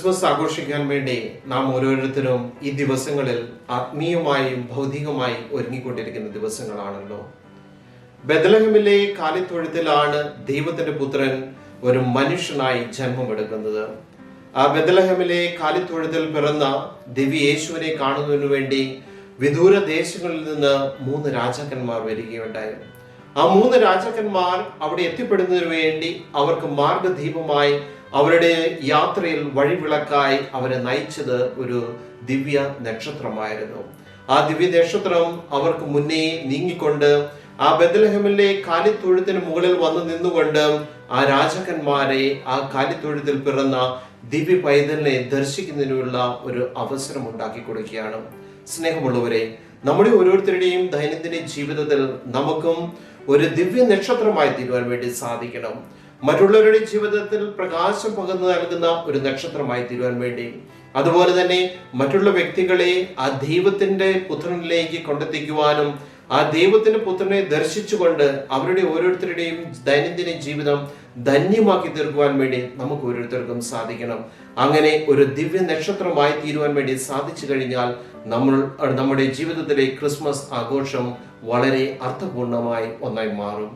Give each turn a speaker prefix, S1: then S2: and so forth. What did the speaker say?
S1: Christmas ആഘോഷിക്കാൻ വേണ്ടി നാം ഓരോരുത്തരും ഈ ദിവസങ്ങളിൽ ആത്മീയമായും ഭൗതികമായും ഒരുങ്ങിക്കൊണ്ടിരിക്കുന്ന ദിവസങ്ങളാണല്ലോ. ബെത്ലഹേമിലെ കാലിത്തൊഴുത്തിലാണ് ദൈവത്തിന്റെ പുത്രൻ ഒരു മനുഷ്യനായി ജന്മമെടുക്കുന്നത്. ആ ബെത്ലഹേമിലെ കാലിത്തൊഴുത്തിൽ പിറന്ന ദിവ്യ യേശുവിനെ കാണുന്നതിനു വേണ്ടി വിദൂര ദേശങ്ങളിൽ നിന്ന് 3 രാജാക്കന്മാർ വരികയുണ്ടായി. ആ 3 രാജാക്കന്മാർ അവിടെ എത്തിപ്പെടുന്നതിനു വേണ്ടി അവർക്ക് മാർഗദീപമായി, അവരുടെ യാത്രയിൽ വഴിവിളക്കായി അവരെ നയിച്ചത് ഒരു ദിവ്യ നക്ഷത്രമായിരുന്നു. ആ ദിവ്യ നക്ഷത്രം അവർക്ക് മുന്നേ നീങ്ങിക്കൊണ്ട് ആ ബെത്ലഹേമിലെ കാലിത്തൊഴുത്തിന് മുകളിൽ വന്നു നിന്നുകൊണ്ട് ആ രാജാക്കന്മാരെ ആ കാലിത്തൊഴുത്തിൽ പിറന്ന ദിവ്യ പൈതലിനെ ദർശിക്കുന്നതിനുള്ള ഒരു അവസരം ഉണ്ടാക്കി കൊടുക്കുകയാണ്. സ്നേഹമുള്ളവരെ, നമ്മുടെ ഓരോരുത്തരുടെയും ദൈനംദിന ജീവിതത്തിൽ നമുക്കും ഒരു ദിവ്യ നക്ഷത്രമായി തീരുവാൻ വേണ്ടി സാധിക്കണം. മറ്റുള്ളവരുടെ ജീവിതത്തിൽ പ്രകാശം പകർന്നു നൽകുന്ന ഒരു നക്ഷത്രമായി തീരുവാൻ വേണ്ടി, അതുപോലെ തന്നെ മറ്റുള്ള വ്യക്തികളെ ആ ദൈവത്തിന്റെ പുത്രനിലേക്ക് കൊണ്ടെത്തിക്കുവാനും ആ ദൈവത്തിന്റെ പുത്രനെ ദർശിച്ചുകൊണ്ട് അവരുടെ ഓരോരുത്തരുടെയും ദൈനംദിന ജീവിതം ധന്യമാക്കി തീർക്കുവാൻ വേണ്ടി നമുക്ക് ഓരോരുത്തർക്കും സാധിക്കണം. അങ്ങനെ ഒരു ദിവ്യ നക്ഷത്രമായി തീരുവാൻ വേണ്ടി സാധിച്ചു കഴിഞ്ഞാൽ നമ്മുടെ ജീവിതത്തിലെ ക്രിസ്മസ് ആഘോഷം വളരെ അർത്ഥപൂർണമായി ഒന്നായി മാറും.